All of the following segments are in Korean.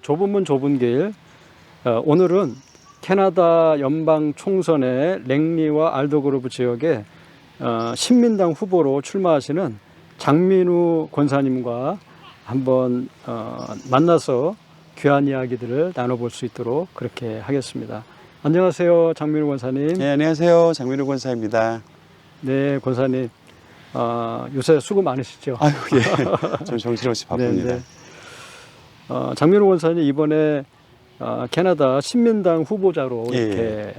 좁은 문 좁은 길. 오늘은 캐나다 연방 총선의 랭리와 알더그로브 지역에 신민당 후보로 출마하시는 장민우 권사님과 한번 만나서 귀한 이야기들을 나눠볼 수 있도록 그렇게 하겠습니다. 안녕하세요, 장민우 권사님. 네, 안녕하세요. 장민우 권사입니다. 네, 권사님. 요새 수고 많으시죠? 아유, 예. 좀 정신없이 바쁩니다. 네. 장민우 권사님 이번에 캐나다 신민당 후보자로 예, 이렇게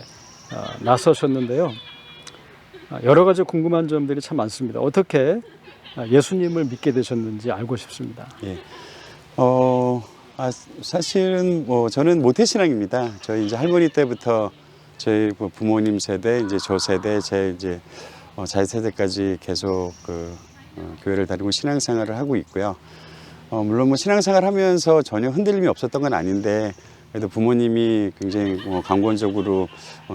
나서셨는데요. 여러 가지 궁금한 점들이 참 많습니다. 어떻게 예수님을 믿게 되셨는지 알고 싶습니다. 예. 사실은 저는 모태신앙입니다. 저희 이제 할머니 때부터 저희 부모님 세대, 이제 저 세대, 제 이제 자녀 세대까지 계속 교회를 다니고 신앙생활을 하고 있고요. 물론 신앙생활 하면서 전혀 흔들림이 없었던 건 아닌데, 그래도 부모님이 굉장히 강권적으로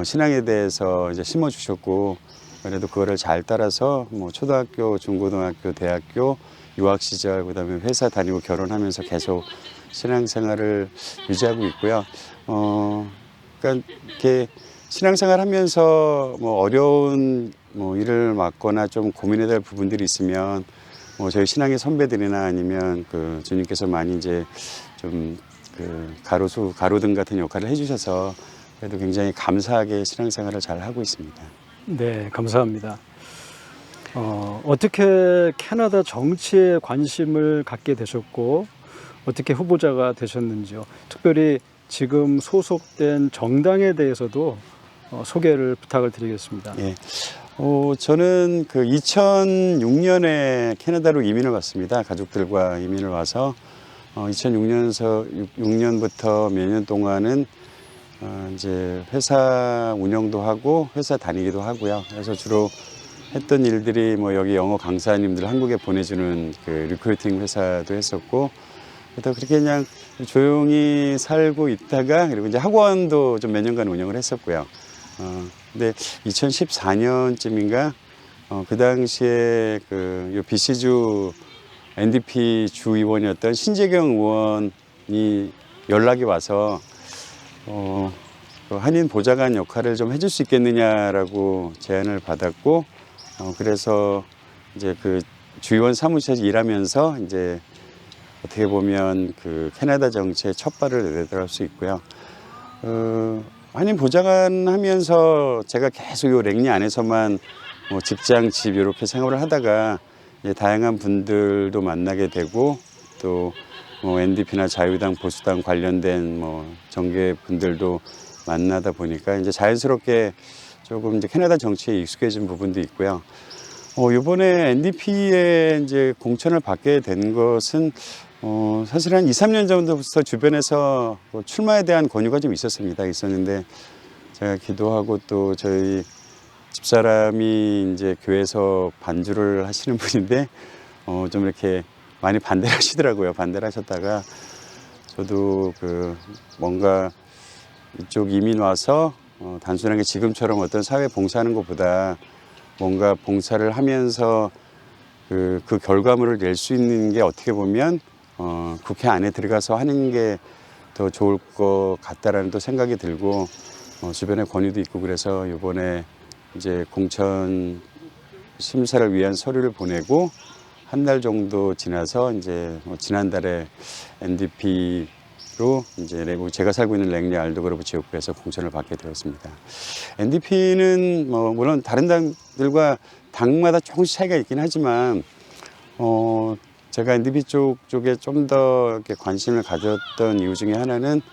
신앙에 대해서 이제 심어주셨고, 그래도 그거를 잘 따라서 초등학교, 중고등학교, 대학교, 유학 시절, 그다음에 회사 다니고 결혼하면서 계속 신앙생활을 유지하고 있고요. 그러니까 이렇게 신앙생활 하면서 어려운 일을 맡거나 좀 고민해야 될 부분들이 있으면 저희 신앙의 선배들이나 아니면 주님께서 많이 이제 좀 가로등 같은 역할을 해주셔서 그래도 굉장히 감사하게 신앙생활을 잘 하고 있습니다. 네, 감사합니다. 어떻게 캐나다 정치에 관심을 갖게 되셨고 어떻게 후보자가 되셨는지요? 특별히 지금 소속된 정당에 대해서도 소개를 부탁을 드리겠습니다. 예. 저는 2006년에 캐나다로 이민을 왔습니다. 가족들과 이민을 와서 2006년부터 몇 년 동안은 이제 회사 운영도 하고 회사 다니기도 하고요. 그래서 주로 했던 일들이 여기 영어 강사님들 한국에 보내주는 리크루팅 회사도 했었고, 그래서 그렇게 그냥 조용히 살고 있다가, 그리고 이제 학원도 좀 몇 년간 운영을 했었고요. 근데 2014년쯤인가 그 당시에 요 BC주 NDP 주의원이었던 신재경 의원이 연락이 와서 한인 보좌관 역할을 좀 해줄 수 있겠느냐라고 제안을 받았고, 그래서 이제 주의원 사무실에서 일하면서 이제 어떻게 보면 캐나다 정치의 첫 발을 내디딜 수 있고요. 한인 보좌관 하면서 제가 계속 요 랭리 안에서만 직장, 집 이렇게 생활을 하다가 이제 다양한 분들도 만나게 되고, 또 NDP나 자유당, 보수당 관련된 정계 분들도 만나다 보니까 이제 자연스럽게 조금 이제 캐나다 정치에 익숙해진 부분도 있고요. 이번에 NDP에 이제 공천을 받게 된 것은 사실 한 2, 3년 전부터 주변에서 출마에 대한 권유가 좀 있었는데, 제가 기도하고 또 저희 집사람이 이제 교회에서 반주를 하시는 분인데 좀 이렇게 많이 반대를 하시더라고요. 반대를 하셨다가 저도 뭔가 이쪽 이민 와서 단순하게 지금처럼 어떤 사회 봉사하는 것보다 뭔가 봉사를 하면서 그 결과물을 낼 수 있는 게 어떻게 보면 국회 안에 들어가서 하는 게 더 좋을 것 같다라는 또 생각이 들고, 주변에 권유도 있고, 그래서 이번에 이제 공천 심사를 위한 서류를 보내고 한 달 정도 지나서 이제 지난달에 NDP로 이제 제가 살고 있는 랭리 알더그로브 지역구에서 공천을 받게 되었습니다. NDP는 물론 다른 당들과 당마다 조금씩 차이가 있긴 하지만 제가 NDP 쪽에 좀 더 관심을 가졌던 이유 중에 하나는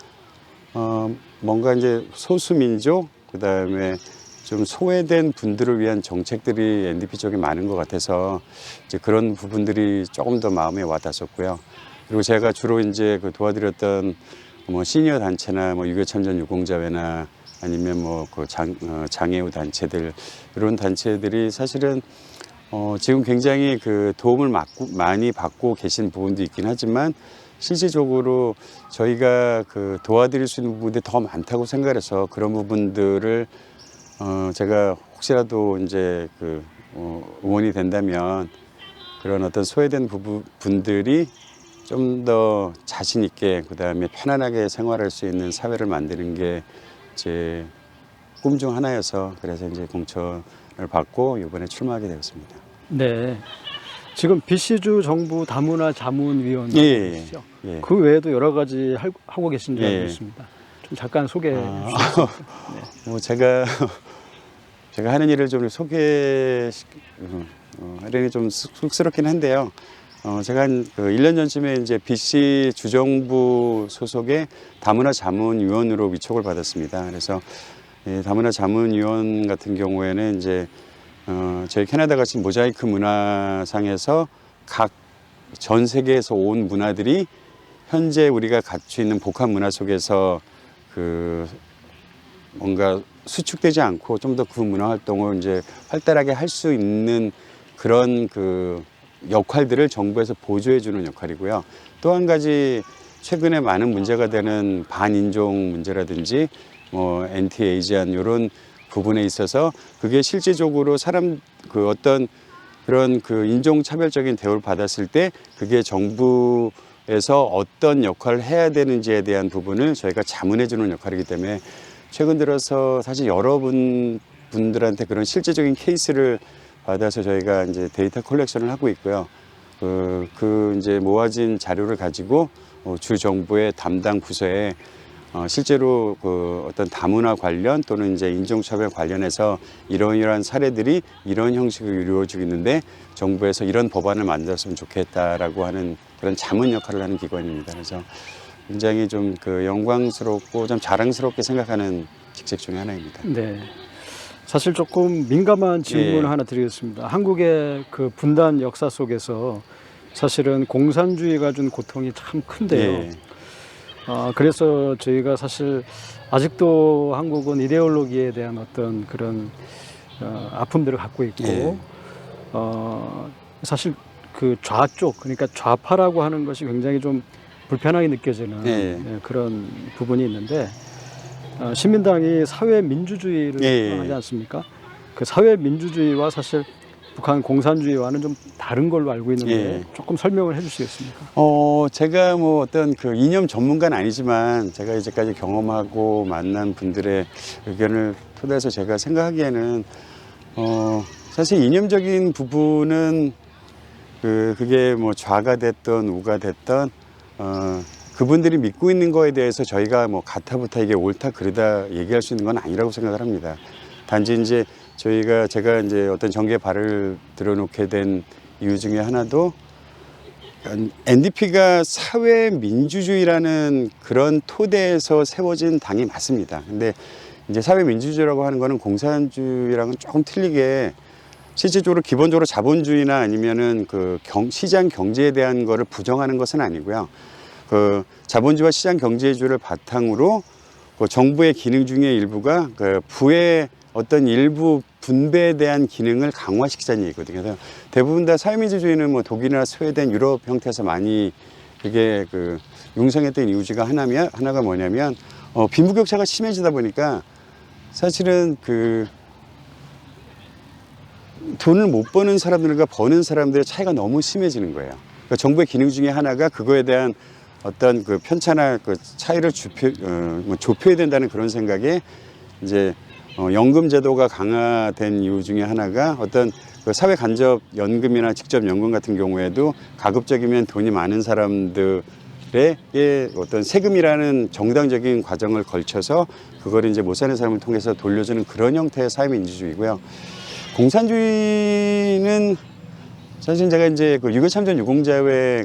뭔가 이제 소수민족, 그다음에 좀 소외된 분들을 위한 정책들이 NDP 쪽에 많은 것 같아서 이제 그런 부분들이 조금 더 마음에 와닿았었고요. 그리고 제가 주로 이제 도와드렸던 시니어 단체나 유교 참전 유공자회나 아니면 장애우 단체들, 이런 단체들이 사실은 지금 굉장히 도움을 많이 받고 계신 부분도 있긴 하지만, 실질적으로 저희가 도와드릴 수 있는 부분들이 더 많다고 생각해서 그런 부분들을 제가 혹시라도 이제 의원이 된다면 그런 어떤 소외된 분들이 좀 더 자신 있게 그다음에 편안하게 생활할 수 있는 사회를 만드는 게 제 꿈 중 하나여서 그래서 이제 공천을 받고 이번에 출마하게 되었습니다. 네. 지금 BC주 정부 다문화 자문위원이시죠? 예. 그 외에도 여러 가지 하고 계신 줄 알고 예. 있습니다. 좀 잠깐 소개해 아, 주시죠. 뭐 제가 하는 일을 좀 하려니 좀 쑥스럽긴 한데요. 제가 한 그 1년 전쯤에 이제 BC 주정부 소속의 다문화 자문위원으로 위촉을 받았습니다. 그래서 이 다문화 자문위원 같은 경우에는 이제 저희 캐나다 같이 모자이크 문화상에서 각 전 세계에서 온 문화들이 현재 우리가 갖추고 있는 복합 문화 속에서 그 뭔가 수축되지 않고 좀 더 그 문화 활동을 이제 활달하게 할 수 있는 그런 그 역할들을 정부에서 보조해 주는 역할이고요. 또 한 가지 최근에 많은 문제가 되는 반인종 문제라든지 뭐 엔티에이지안 이런 부분에 있어서 그게 실질적으로 그 어떤 그런 그 인종차별적인 대우를 받았을 때 그게 정부에서 어떤 역할을 해야 되는지에 대한 부분을 저희가 자문해 주는 역할이기 때문에 최근 들어서 사실 여러분들한테 그런 실제적인 케이스를 받아서 저희가 이제 데이터 컬렉션을 하고 있고요. 그 이제 모아진 자료를 가지고 주 정부의 담당 부서에 실제로 그 어떤 다문화 관련 또는 이제 인종차별 관련해서 이러한 사례들이 이런 형식으로 이루어지고 있는데 정부에서 이런 법안을 만들었으면 좋겠다라고 하는 그런 자문 역할을 하는 기관입니다. 그래서 굉장히 좀 그 영광스럽고 좀 자랑스럽게 생각하는 직책 중에 하나입니다. 네. 사실 조금 민감한 질문을 예. 하나 드리겠습니다. 한국의 그 분단 역사 속에서 사실은 공산주의가 준 고통이 참 큰데요. 예. 그래서 저희가 사실 아직도 한국은 이데올로기에 대한 어떤 그런 아픔들을 갖고 있고 예. 사실 그 좌쪽 그러니까 좌파라고 하는 것이 굉장히 좀 불편하게 느껴지는 예. 그런 부분이 있는데 시민당이 사회민주주의를 예. 주장하지 않습니까? 그 사회민주주의와 사실 북한 공산주의와는 좀 다른 걸로 알고 있는데 예. 조금 설명을 해주시겠습니까? 제가 뭐 어떤 그 이념 전문가는 아니지만 제가 이제까지 경험하고 만난 분들의 의견을 토대해서 제가 생각하기에는 사실 이념적인 부분은 그게 뭐 좌가 됐던 우가 됐던 그분들이 믿고 있는 거에 대해서 저희가 뭐 가타부타 이게 옳다 그르다 얘기할 수 있는 건 아니라고 생각을 합니다. 단지 이제 제가 이제 어떤 정계에 발을 들어놓게 된 이유 중에 하나도 NDP가 사회민주주의라는 그런 토대에서 세워진 당이 맞습니다. 근데 이제 사회민주주의라고 하는 거는 공산주의랑은 조금 틀리게 실질적으로 기본적으로 자본주의나 아니면은 그 시장 경제에 대한 거를 부정하는 것은 아니고요. 그 자본주의와 시장 경제주의를 바탕으로 그 정부의 기능 중에 일부가 그 부의 어떤 일부 분배에 대한 기능을 강화시키자는 얘기거든요. 그래서 대부분 다 사회민주주의는 뭐 독일이나 스웨덴, 유럽 형태에서 많이 그게 그 융성했던 이유 중에 하나가 뭐냐면 빈부격차가 심해지다 보니까 사실은 그 돈을 못 버는 사람들과 버는 사람들의 차이가 너무 심해지는 거예요. 그러니까 정부의 기능 중에 하나가 그거에 대한 어떤 그 편차나 그 차이를 좁혀야 된다는 그런 생각에 이제 연금 제도가 강화된 이유 중에 하나가 어떤 그 사회 간접 연금이나 직접 연금 같은 경우에도 가급적이면 돈이 많은 사람들의 어떤 세금이라는 정당적인 과정을 걸쳐서 그걸 이제 못 사는 사람을 통해서 돌려주는 그런 형태의 사회민주주의고요. 공산주의는 사실 제가 이제 그 6.25 참전 유공자회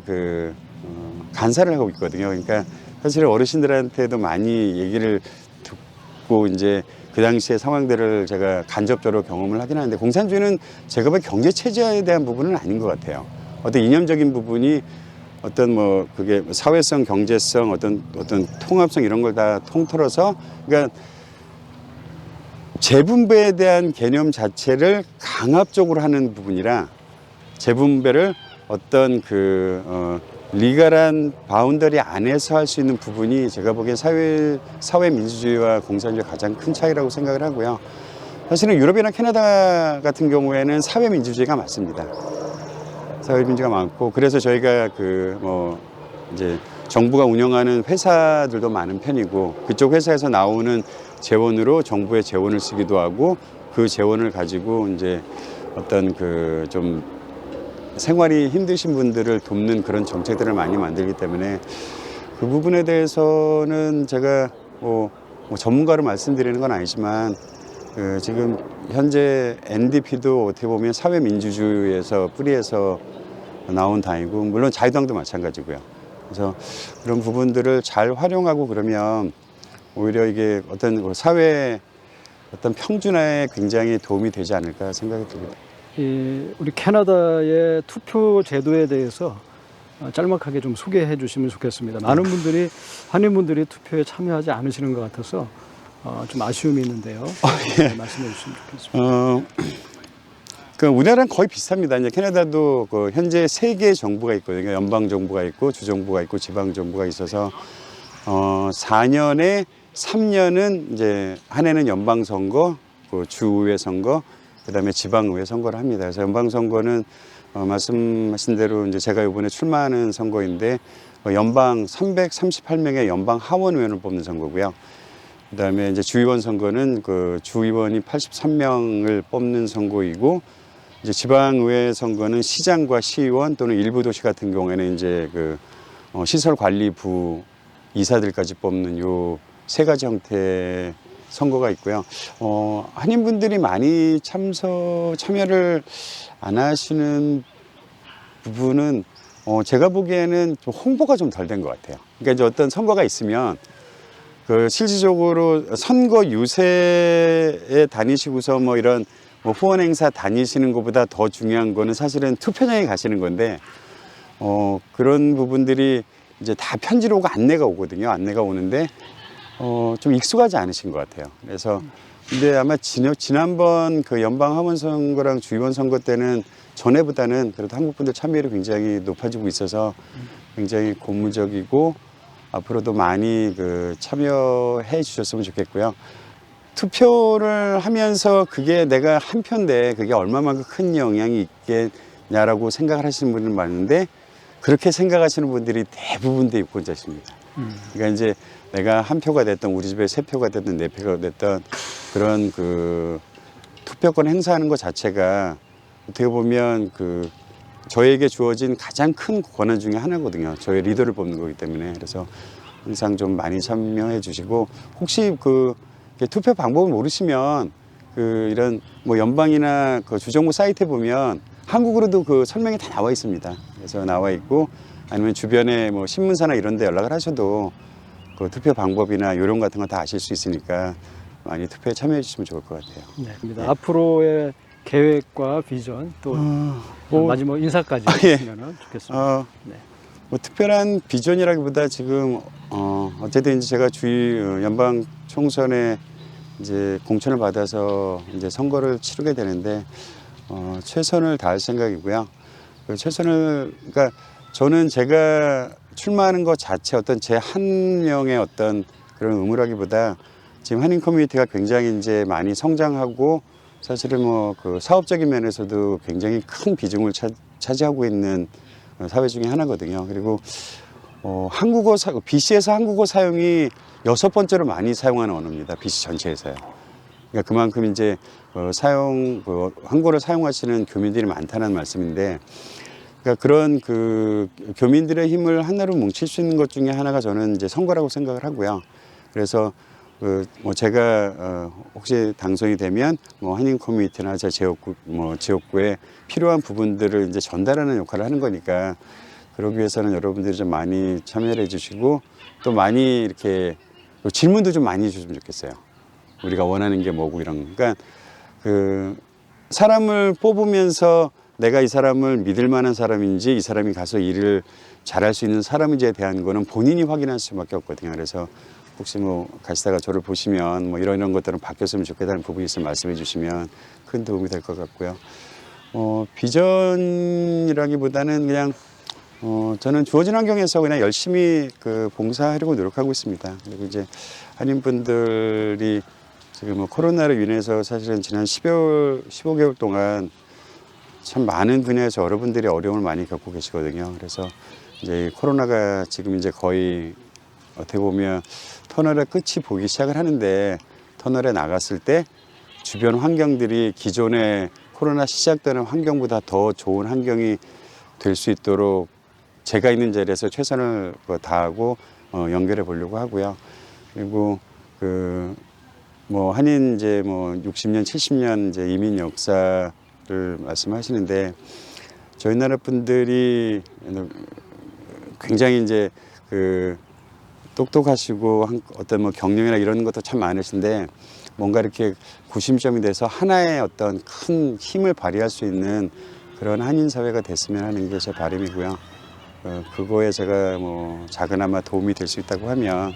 간사를 하고 있거든요. 그러니까 사실 어르신들한테도 많이 얘기를 듣고 이제 그 당시의 상황들을 제가 간접적으로 경험을 하긴 하는데 공산주의는 제가 보기엔 경제 체제에 대한 부분은 아닌 것 같아요. 어떤 이념적인 부분이 어떤 뭐 그게 사회성, 경제성, 어떤 통합성 이런 걸 다 통틀어서 그러니까 재분배에 대한 개념 자체를 강압적으로 하는 부분이라 재분배를 어떤 리갈한 바운더리 안에서 할 수 있는 부분이 제가 보기엔 사회민주주의와 공산주의의 가장 큰 차이라고 생각을 하고요. 사실은 유럽이나 캐나다 같은 경우에는 사회민주주의가 많습니다. 사회민주주의가 많고 그래서 저희가 이제 정부가 운영하는 회사들도 많은 편이고 그쪽 회사에서 나오는 재원으로 정부의 재원을 쓰기도 하고 그 재원을 가지고 이제 어떤 그 좀 생활이 힘드신 분들을 돕는 그런 정책들을 많이 만들기 때문에 그 부분에 대해서는 제가 뭐 전문가로 말씀드리는 건 아니지만 그 지금 현재 NDP도 어떻게 보면 사회민주주의에서 뿌리에서 나온 당이고 물론 자유당도 마찬가지고요. 그래서 그런 부분들을 잘 활용하고 그러면 오히려 이게 어떤 사회 어떤 평준화에 굉장히 도움이 되지 않을까 생각이 듭니다. 우리 캐나다의 투표 제도에 대해서 짤막하게 좀 소개해 주시면 좋겠습니다. 많은 분들이 한인분들이 투표에 참여하지 않으시는 것 같아서 좀 아쉬움이 있는데요. 예. 말씀해 주시면 좋겠습니다. 그 우리나라랑 거의 비슷합니다. 이제 캐나다도 그 현재 3개의 정부가 있거든요. 연방 정부가 있고 주 정부가 있고 지방 정부가 있어서 4년에 3년은 이제 한 해는 연방 선거, 그 주의회 선거, 그다음에 지방의회 선거를 합니다. 그래서 연방 선거는 말씀하신 대로 이제 제가 이번에 출마하는 선거인데 연방 338명의 연방 하원 의원을 뽑는 선거고요. 그다음에 이제 주의원 선거는 그 주의원이 83명을 뽑는 선거이고 이제 지방의회 선거는 시장과 시의원 또는 일부 도시 같은 경우에는 이제 그 시설관리부 이사들까지 뽑는 요 3가지 형태의 선거가 있고요. 한인분들이 많이 참여를 안 하시는 부분은 제가 보기에는 좀 홍보가 좀 덜 된 것 같아요. 그러니까 이제 어떤 선거가 있으면 그 실질적으로 선거 유세에 다니시고서 뭐 이런 뭐 후원 행사 다니시는 것보다 더 중요한 거는 사실은 투표장에 가시는 건데 그런 부분들이 이제 다 편지로 오고 안내가 오거든요. 안내가 오는데 좀 익숙하지 않으신 것 같아요. 그래서 근데 아마 지난번 그 연방 하원 선거랑 주의원 선거 때는 전에보다는 그래도 한국 분들 참여율이 굉장히 높아지고 있어서 굉장히 고무적이고 앞으로도 많이 그 참여해 주셨으면 좋겠고요. 투표를 하면서 그게 내가 한 표인데 그게 얼마만큼 큰 영향이 있겠냐라고 생각을 하시는 분들은 많은데 그렇게 생각하시는 분들이 대부분 유권자십니다. 그러니까 이제 내가 한 표가 됐던 우리 집에 3표가 됐든 4표가 됐던 그런 그 투표권 행사하는 것 자체가 어떻게 보면 그 저에게 주어진 가장 큰 권한 중에 하나거든요. 저의 리더를 뽑는 거기 때문에. 그래서 항상 좀 많이 참여해 주시고 혹시 그 투표 방법을 모르시면 그 이런 뭐 연방이나 그 주정부 사이트에 보면 한국어로도 그 설명이 다 나와 있습니다. 그래서 나와 있고 아니면 주변에 뭐 신문사나 이런 데 연락을 하셔도 그 투표 방법이나 요령 같은 거 다 아실 수 있으니까 많이 투표에 참여해 주시면 좋을 것 같아요. 네. 앞으로의 계획과 비전 또 마지막 인사까지 해주시면 좋겠습니다. 네. 뭐 특별한 비전이라기보다 지금 어쨌든 이제 제가 연방 총선에 이제 공천을 받아서 이제 선거를 치르게 되는데 최선을 다할 생각이고요. 그 그러니까 저는 제가 출마하는 것 자체 어떤 제 한 명의 어떤 그런 의무라기보다 지금 한인 커뮤니티가 굉장히 이제 많이 성장하고 사실은 뭐 그 사업적인 면에서도 굉장히 큰 비중을 차지하고 있는 사회 중에 하나거든요. 그리고 BC에서 한국어 사용이 6번째로 많이 사용하는 언어입니다. BC 전체에서요. 그러니까 그만큼 이제 한국어를 사용하시는 교민들이 많다는 말씀인데, 그러니까 그런 그 교민들의 힘을 하나로 뭉칠 수 있는 것 중에 하나가 저는 이제 선거라고 생각을 하고요. 그래서 뭐 제가 혹시 당선이 되면 뭐 한인 커뮤니티나 제 지역구에 필요한 부분들을 이제 전달하는 역할을 하는 거니까 그러기 위해서는 여러분들이 좀 많이 참여를 해주시고 또 많이 이렇게 질문도 좀 많이 해주시면 좋겠어요. 우리가 원하는 게 뭐고 이런. 그러니까 그 사람을 뽑으면서 내가 이 사람을 믿을 만한 사람인지 이 사람이 가서 일을 잘할 수 있는 사람인지에 대한 거는 본인이 확인할 수밖에 없거든요. 그래서 혹시 뭐 가시다가 저를 보시면 뭐 이런 것들은 바뀌었으면 좋겠다는 부분이 있으면 말씀해 주시면 큰 도움이 될 것 같고요. 비전이라기보다는 그냥 저는 주어진 환경에서 그냥 열심히 그 봉사하려고 노력하고 있습니다. 그리고 이제 한인분들이 지금 뭐 코로나로 인해서 사실은 지난 15개월 동안 참 많은 분야에서 여러분들이 어려움을 많이 겪고 계시거든요. 그래서 이제 코로나가 지금 이제 거의 어떻게 보면 터널의 끝이 보기 시작을 하는데 터널에 나갔을 때 주변 환경들이 기존에 코로나 시작되는 환경보다 더 좋은 환경이 될 수 있도록 제가 있는 자리에서 최선을 다하고 연결해 보려고 하고요. 그리고 그 뭐 한인 이제 뭐 60년, 70년 이제 이민 역사를 말씀하시는데 저희 나라 분들이 굉장히 이제 그 똑똑하시고 어떤 뭐 경력이나 이런 것도 참 많으신데 뭔가 이렇게 구심점이 돼서 하나의 어떤 큰 힘을 발휘할 수 있는 그런 한인 사회가 됐으면 하는 게 제 바람이고요. 그거에 제가 뭐 작은아마 도움이 될 수 있다고 하면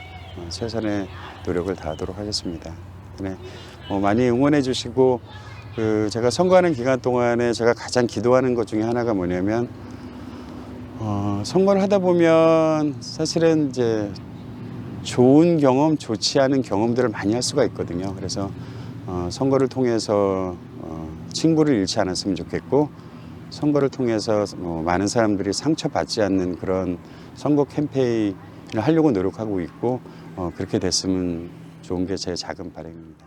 최선의 노력을 다하도록 하겠습니다. 네, 뭐 많이 응원해 주시고 제가 선거하는 기간 동안에 제가 가장 기도하는 것 중에 하나가 뭐냐면 선거를 하다 보면 사실은 이제 좋은 경험, 좋지 않은 경험들을 많이 할 수가 있거든요. 그래서 선거를 통해서 친구를 잃지 않았으면 좋겠고 선거를 통해서 많은 사람들이 상처받지 않는 그런 선거 캠페인을 하려고 노력하고 있고 그렇게 됐으면 좋은 게 제 작은 바람입니다.